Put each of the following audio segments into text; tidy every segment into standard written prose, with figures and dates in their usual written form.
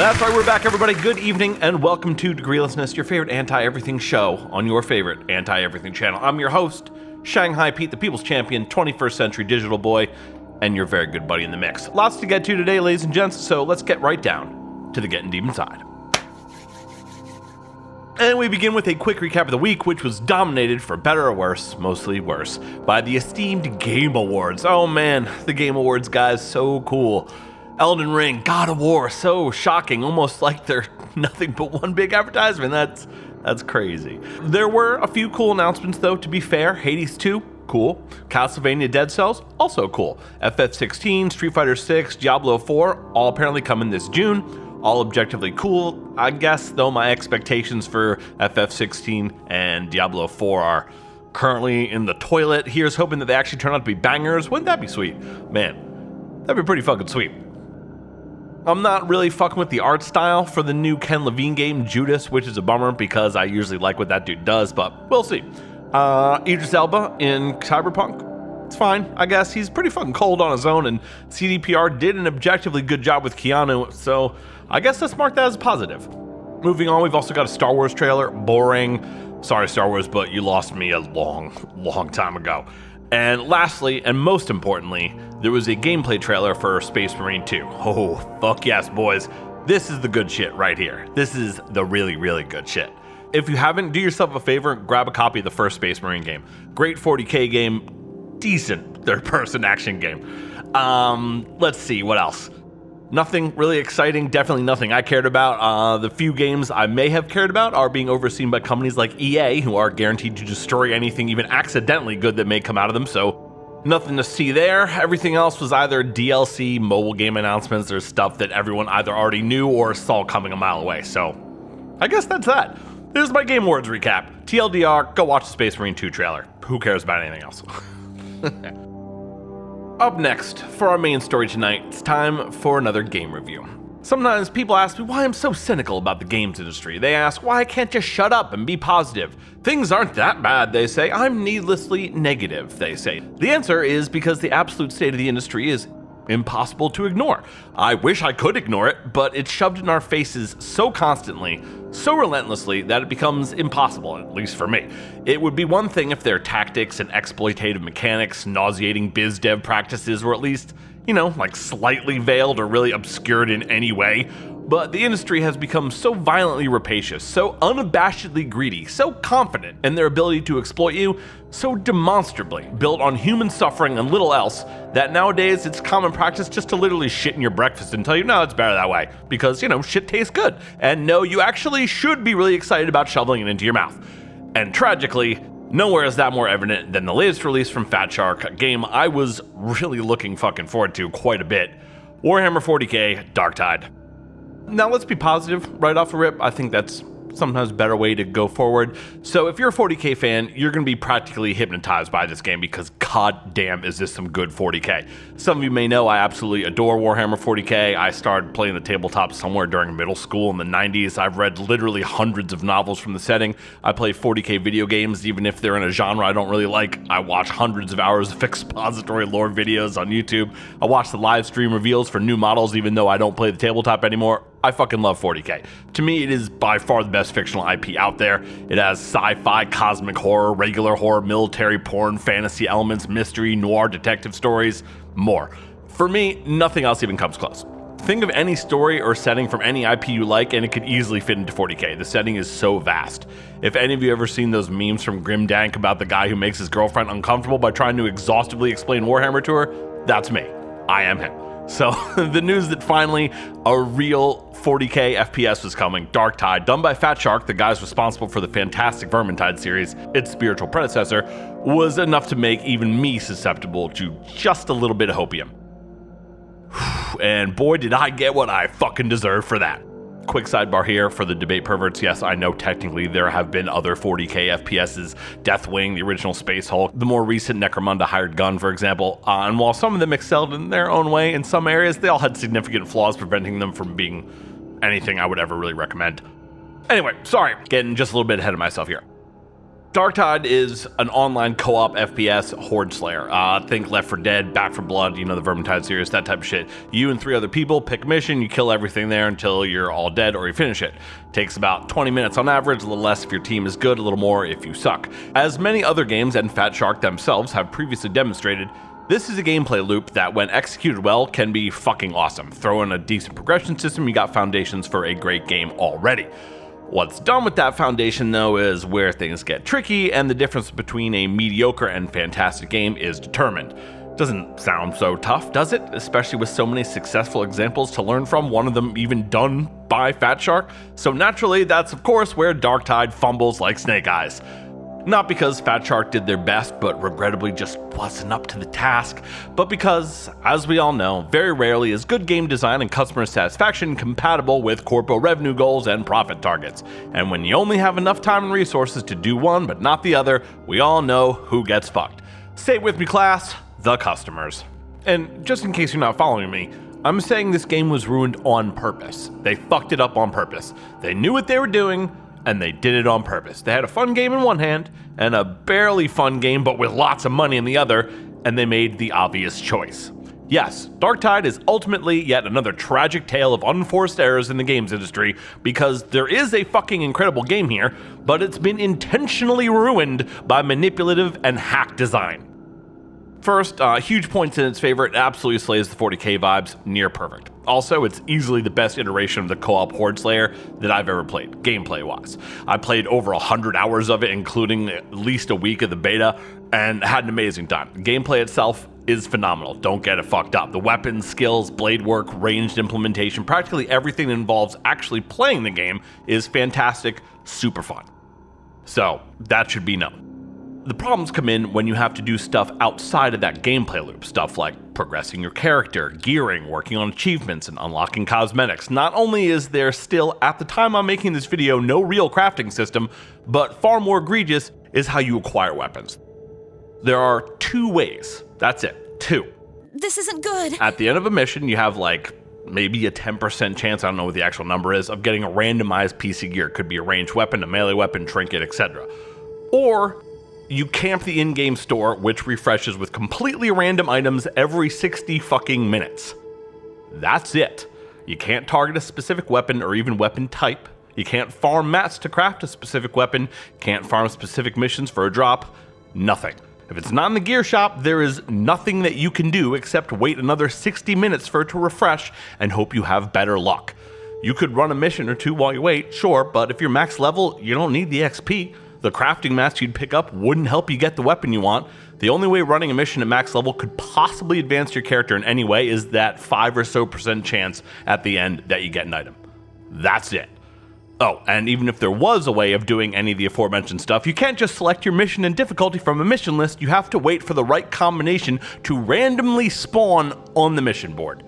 That's right, we're back, everybody. Good evening, and welcome to DEGREELESSNESS, your favorite anti-everything show on your favorite anti-everything channel. I'm your host, Shanghai Pete, the People's Champion, 21st Century Digital Boy, and your very good buddy in the mix. Lots to get to today, ladies and gents, so let's get right down to the getting deep inside. And we begin with a quick recap of the week, which was dominated, for better or worse, mostly worse, by the esteemed Game Awards. Oh man, the Game Awards, guys, so cool. Elden Ring, God of War, so shocking, almost like they're nothing but one big advertisement. That's crazy. There were a few cool announcements, though, to be fair. Hades 2, cool. Castlevania Dead Cells, also cool. FF16, Street Fighter 6, Diablo 4, all apparently coming this June. All objectively cool, I guess, though my expectations for FF16 and Diablo 4 are currently in the toilet. Here's hoping that they actually turn out to be bangers. Wouldn't that be sweet? Man, that'd be pretty fucking sweet. I'm not really fucking with the art style for the new Ken Levine game, Judas, which is a bummer because I usually like what that dude does, but we'll see. Idris Elba in Cyberpunk, it's fine, I guess. He's pretty fucking cold on his own, and CDPR did an objectively good job with Keanu, so I guess let's mark that as a positive. Moving on, we've also got a Star Wars trailer. Boring. Sorry, Star Wars, but you lost me a long time ago. And lastly, and most importantly, there was a gameplay trailer for Space Marine 2. Oh, fuck yes, boys. This is the good shit right here. This is the really, really good shit. If you haven't, do yourself a favor, grab a copy of the first Space Marine game. Great 40K game, decent third-person action game. Let's see, what else? Nothing really exciting, definitely nothing I cared about. The few games I may have cared about are being overseen by companies like EA, who are guaranteed to destroy anything even accidentally good that may come out of them, so nothing to see there. Everything else was either DLC, mobile game announcements, or stuff that everyone either already knew or saw coming a mile away, so I guess that's that. Here's my Game Awards recap. TLDR, go watch the Space Marine 2 trailer. Who cares about anything else? Up next, for our main story tonight, it's time for another game review. Sometimes people ask me why I'm so cynical about the games industry. They ask why I can't just shut up and be positive. Things aren't that bad, they say. I'm needlessly negative, they say. The answer is because the absolute state of the industry is impossible to ignore. I wish I could ignore it, but it's shoved in our faces so constantly, so relentlessly, that it becomes impossible, at least for me. It would be one thing if their tactics and exploitative mechanics, nauseating biz dev practices were at least, like slightly veiled or really obscured in any way. But the industry has become so violently rapacious, so unabashedly greedy, so confident in their ability to exploit you, so demonstrably built on human suffering and little else, that nowadays it's common practice just to literally shit in your breakfast and tell you, no, it's better that way, because, shit tastes good. And no, you actually should be really excited about shoveling it into your mouth. And tragically, nowhere is that more evident than the latest release from Fat Shark, a game I was really looking fucking forward to quite a bit. Warhammer 40k, Darktide. Now let's be positive right off the rip. I think that's sometimes a better way to go forward. So if you're a 40k fan, you're going to be practically hypnotized by this game because god damn is this some good 40k. Some of you may know I absolutely adore Warhammer 40k. I started playing the tabletop somewhere during middle school in the 90s. I've read literally hundreds of novels from the setting. I play 40k video games even if they're in a genre I don't really like. I watch hundreds of hours of expository lore videos on YouTube. I watch the live stream reveals for new models even though I don't play the tabletop anymore. I fucking love 40k. To me, it is by far the best fictional IP out there. It has sci-fi, cosmic horror, regular horror, military porn, fantasy elements, mystery, noir, detective stories, more. For me, nothing else even comes close. Think of any story or setting from any IP you like and it could easily fit into 40k. The setting is so vast. If any of you ever seen those memes from Grimdank about the guy who makes his girlfriend uncomfortable by trying to exhaustively explain Warhammer to her, that's me. I am him. So the news that finally a real 40k FPS was coming, Darktide, done by Fat Shark, the guys responsible for the fantastic Vermintide series, its spiritual predecessor, was enough to make even me susceptible to just a little bit of hopium. And boy did I get what I fucking deserved for that. Quick sidebar here for the debate perverts. Yes, I know technically there have been other 40k FPSs, Deathwing, the original Space Hulk, the more recent Necromunda Hired Gun, for example. And while some of them excelled in their own way in some areas, they all had significant flaws preventing them from being anything I would ever really recommend. Anyway, sorry, getting just a little bit ahead of myself here. Darktide is an online co-op FPS horde slayer. Think Left 4 Dead, Back 4 Blood, the Vermintide series, that type of shit. You and 3 other people pick a mission, you kill everything there until you're all dead or you finish it. Takes about 20 minutes on average, a little less if your team is good, a little more if you suck. As many other games and Fat Shark themselves have previously demonstrated, this is a gameplay loop that, when executed well, can be fucking awesome. Throw in a decent progression system, you got foundations for a great game already. What's done with that foundation, though, is where things get tricky, and the difference between a mediocre and fantastic game is determined. Doesn't sound so tough, does it? Especially with so many successful examples to learn from, one of them even done by Fat Shark. So naturally, that's of course where Darktide fumbles like snake eyes. Not because Fat Shark did their best, but regrettably just wasn't up to the task, but because, as we all know, very rarely is good game design and customer satisfaction compatible with corpo revenue goals and profit targets. And when you only have enough time and resources to do one but not the other, we all know who gets fucked. Say it with me, class, the customers. And just in case you're not following me, I'm saying this game was ruined on purpose. They fucked it up on purpose. They knew what they were doing, and they did it on purpose. They had a fun game in one hand, and a barely fun game but with lots of money in the other, and they made the obvious choice. Yes, Darktide is ultimately yet another tragic tale of unforced errors in the games industry, because there is a fucking incredible game here, but it's been intentionally ruined by manipulative and hack design. First, huge points in its favor, it absolutely slays the 40k vibes, near perfect. Also, it's easily the best iteration of the co-op Horde Slayer that I've ever played, gameplay-wise. I played over 100 hours of it, including at least a week of the beta, and had an amazing time. The gameplay itself is phenomenal, don't get it fucked up. The weapons, skills, blade work, ranged implementation, practically everything that involves actually playing the game is fantastic, super fun. So, that should be known. The problems come in when you have to do stuff outside of that gameplay loop, stuff like progressing your character, gearing, working on achievements, and unlocking cosmetics. Not only is there still, at the time I'm making this video, no real crafting system, but far more egregious is how you acquire weapons. There are 2 ways, that's it, 2. This isn't good. At the end of a mission, you have maybe a 10% chance, I don't know what the actual number is, of getting a randomized piece of gear. Could be a ranged weapon, a melee weapon, trinket, etc. Or you camp the in-game store, which refreshes with completely random items every 60 fucking minutes. That's it. You can't target a specific weapon or even weapon type. You can't farm mats to craft a specific weapon. Can't farm specific missions for a drop. Nothing. If it's not in the gear shop, there is nothing that you can do except wait another 60 minutes for it to refresh and hope you have better luck. You could run a mission or 2 while you wait, sure, but if you're max level, you don't need the XP. The crafting mats you'd pick up wouldn't help you get the weapon you want. The only way running a mission at max level could possibly advance your character in any way is that 5% or so chance at the end that you get an item. That's it. Oh, and even if there was a way of doing any of the aforementioned stuff, you can't just select your mission and difficulty from a mission list. You have to wait for the right combination to randomly spawn on the mission board.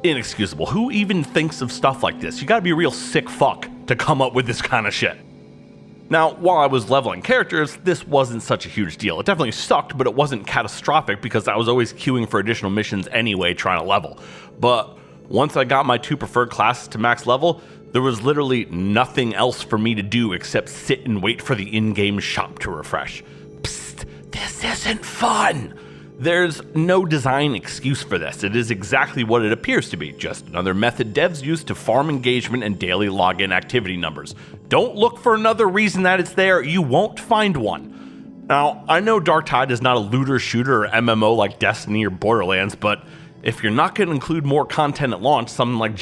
Inexcusable. Who even thinks of stuff like this? You gotta be a real sick fuck to come up with this kind of shit. Now, while I was leveling characters, this wasn't such a huge deal. It definitely sucked, but it wasn't catastrophic because I was always queuing for additional missions anyway trying to level. But once I got my 2 preferred classes to max level, there was literally nothing else for me to do except sit and wait for the in-game shop to refresh. Psst, this isn't fun! There's no design excuse for this. It is exactly what it appears to be, just another method devs use to farm engagement and daily login activity numbers. Don't look for another reason that it's there, you won't find one. Now, I know Darktide is not a looter shooter or MMO like Destiny or Borderlands, but if you're not going to include more content at launch, something like,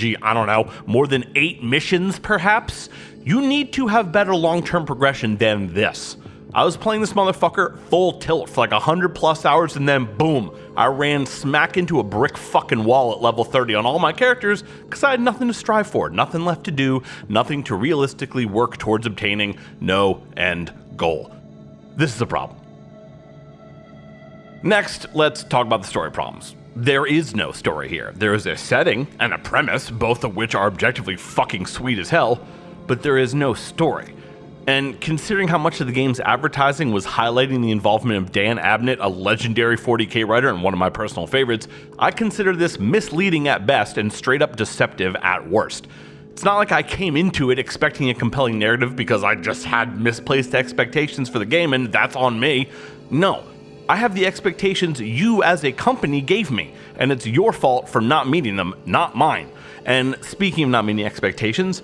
more than 8 missions perhaps, you need to have better long-term progression than this. I was playing this motherfucker full tilt for 100+ hours, and then boom, I ran smack into a brick fucking wall at level 30 on all my characters because I had nothing to strive for, nothing left to do, nothing to realistically work towards obtaining, no end goal. This is a problem. Next, let's talk about the story problems. There is no story here. There is a setting and a premise, both of which are objectively fucking sweet as hell, but there is no story. And considering how much of the game's advertising was highlighting the involvement of Dan Abnett, a legendary 40k writer and one of my personal favorites, I consider this misleading at best and straight up deceptive at worst. It's not like I came into it expecting a compelling narrative because I just had misplaced expectations for the game and that's on me. No, I have the expectations you as a company gave me, and it's your fault for not meeting them, not mine. And speaking of not meeting expectations,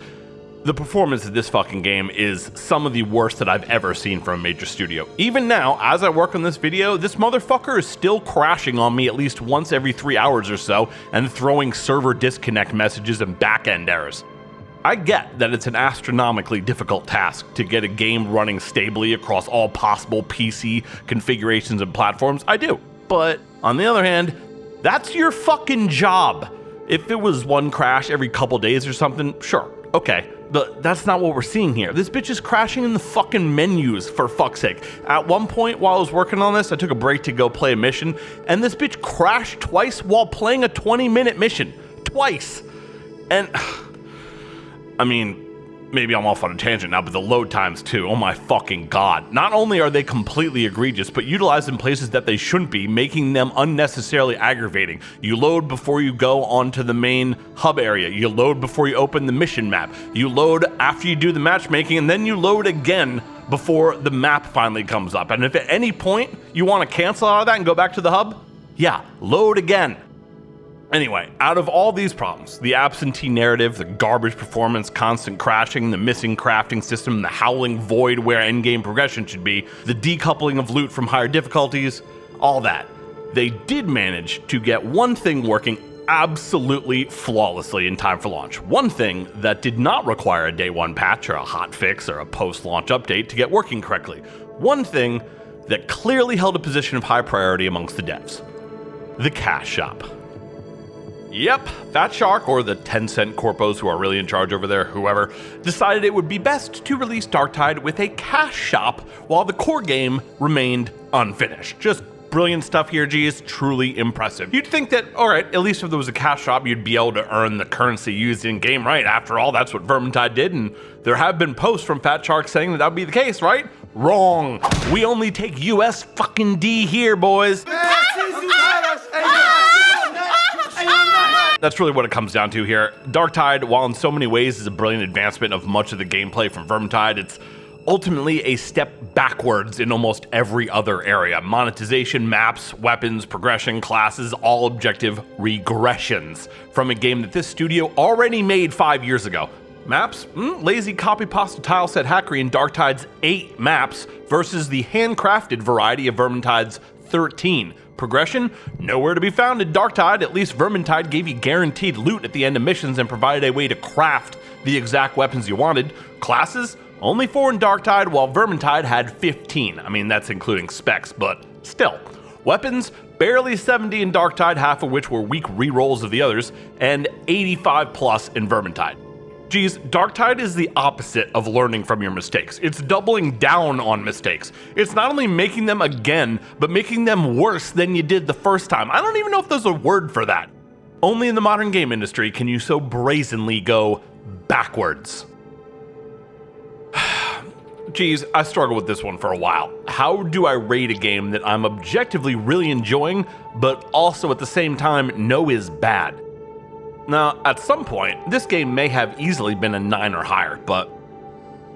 the performance of this fucking game is some of the worst that I've ever seen from a major studio. Even now, as I work on this video, this motherfucker is still crashing on me at least once every 3 hours or so and throwing server disconnect messages and back-end errors. I get that it's an astronomically difficult task to get a game running stably across all possible PC configurations and platforms. I do. But on the other hand, that's your fucking job. If it was one crash every couple days or something, sure, okay. But that's not what we're seeing here. This bitch is crashing in the fucking menus, for fuck's sake. At one point while I was working on this, I took a break to go play a mission, and this bitch crashed twice while playing a 20-minute mission. Twice. And, I mean, maybe I'm off on a tangent now, but the load times too, oh my fucking god. Not only are they completely egregious, but utilized in places that they shouldn't be, making them unnecessarily aggravating. You load before you go onto the main hub area. You load before you open the mission map. You load after you do the matchmaking, and then you load again before the map finally comes up. And if at any point you want to cancel out of that and go back to the hub, yeah, load again. Anyway, out of all these problems, the absentee narrative, the garbage performance, constant crashing, the missing crafting system, the howling void where endgame progression should be, the decoupling of loot from higher difficulties, all that, they did manage to get one thing working absolutely flawlessly in time for launch. One thing that did not require a day one patch or a hot fix or a post-launch update to get working correctly. One thing that clearly held a position of high priority amongst the devs. The cash shop. Yep, Fat Shark, or the 10-cent corpos who are really in charge over there, whoever, decided it would be best to release Darktide with a cash shop while the core game remained unfinished. Just brilliant stuff here, geez, truly impressive. You'd think that, alright, at least if there was a cash shop, you'd be able to earn the currency used in-game, right? After all, that's what Vermintide did, and there have been posts from Fat Shark saying that would be the case, right? Wrong. We only take US fucking D here, boys. That's really what it comes down to here. Darktide, while in so many ways is a brilliant advancement of much of the gameplay from Vermintide, it's ultimately a step backwards in almost every other area. Monetization, maps, weapons, progression, classes, all objective regressions from a game that this studio already made 5 years ago. Maps? Lazy copy pasta tile set hackery in Darktide's 8 maps versus the handcrafted variety of Vermintide's 13. Progression? Nowhere to be found in Darktide. At least Vermintide gave you guaranteed loot at the end of missions and provided a way to craft the exact weapons you wanted. Classes? Only 4 in Darktide, while Vermintide had 15. I mean, that's including specs, but still. Weapons? Barely 70 in Darktide, half of which were weak rerolls of the others, and 85 plus in Vermintide. Geez, Darktide is the opposite of learning from your mistakes. It's doubling down on mistakes. It's not only making them again, but making them worse than you did the first time. I don't even know if there's a word for that. Only in the modern game industry can you so brazenly go backwards. Geez, I struggled with this one for a while. How do I rate a game that I'm objectively really enjoying, but also at the same time know is bad? Now, at some point, this game may have easily been a 9 or higher, but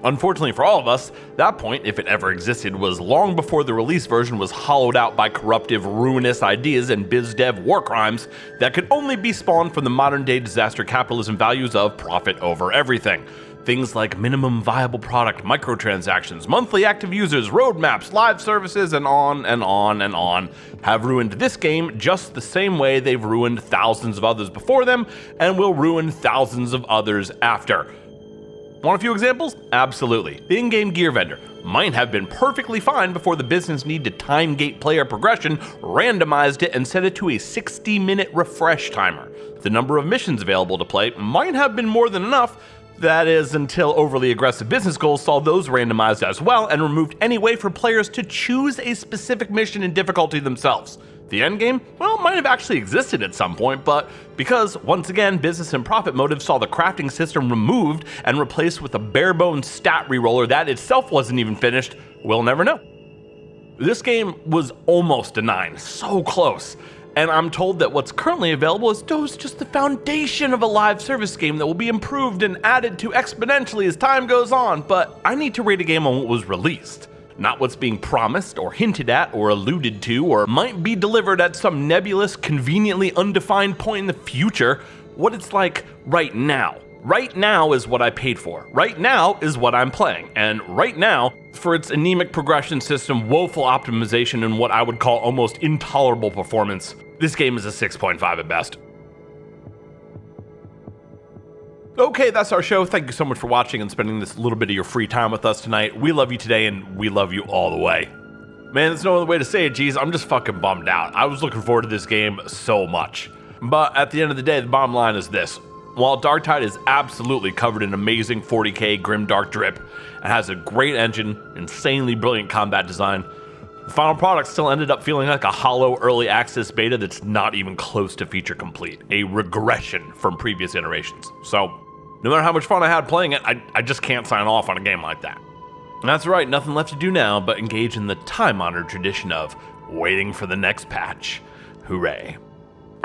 unfortunately for all of us, that point, if it ever existed, was long before the release version was hollowed out by corruptive, ruinous ideas and biz dev war crimes that could only be spawned from the modern day disaster capitalism values of profit over everything. Things like minimum viable product, microtransactions, monthly active users, roadmaps, live services, and on and on and on have ruined this game just the same way they've ruined thousands of others before them and will ruin thousands of others after. Want a few examples? Absolutely. The in-game gear vendor might have been perfectly fine before the business need to time gate player progression, randomized it, and set it to a 60-minute refresh timer. The number of missions available to play might have been more than enough. That is, until overly aggressive business goals saw those randomized as well and removed any way for players to choose a specific mission and difficulty themselves. The endgame, well, might have actually existed at some point, but because, once again, business and profit motives saw the crafting system removed and replaced with a bare-bones stat reroller that itself wasn't even finished, we'll never know. This game was almost a 9, so close. And I'm told that what's currently available is just the foundation of a live service game that will be improved and added to exponentially as time goes on, but I need to rate a game on what was released, not what's being promised or hinted at or alluded to or might be delivered at some nebulous, conveniently undefined point in the future. What it's like right now. Right now is what I paid for. Right now is what I'm playing. And right now, for its anemic progression system, woeful optimization, and what I would call almost intolerable performance, this game is a 6.5 at best. Okay, that's our show. Thank you so much for watching and spending this little bit of your free time with us tonight. We love you today, and we love you all the way. Man, there's no other way to say it, geez. I'm just fucking bummed out. I was looking forward to this game so much. But at the end of the day, the bottom line is this. While Darktide is absolutely covered in amazing 40K grimdark drip and has a great engine, insanely brilliant combat design, the final product still ended up feeling like a hollow early access beta that's not even close to feature complete, a regression from previous iterations. So, no matter how much fun I had playing it, I just can't sign off on a game like that. And that's right, nothing left to do now but engage in the time-honored tradition of waiting for the next patch. Hooray.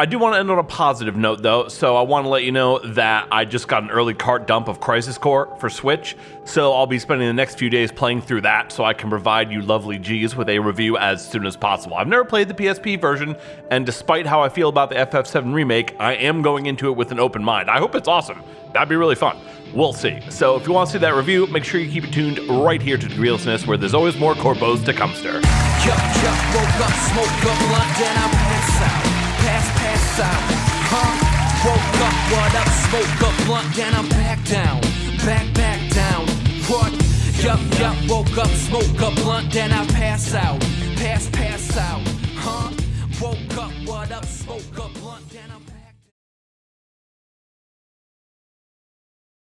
I do want to end on a positive note though, so I want to let you know that I just got an early cart dump of Crisis Core for Switch, so I'll be spending the next few days playing through that so I can provide you lovely G's with a review as soon as possible. I've never played the PSP version, and despite how I feel about the FF7 remake, I am going into it with an open mind. I hope it's awesome. That'd be really fun. We'll see. So if you want to see that review, make sure you keep it tuned right here to DEGREELESSNESS, where there's always more Corbos to come stir. Woke up, smoke up, blunt, then I pass out. Pass out, woke up, what up, smoke up, blunt, then I'm back down, back down, what, yup, woke up, smoke up, blunt, then I pass out, pass out, woke up, what up, smoke up, blunt, then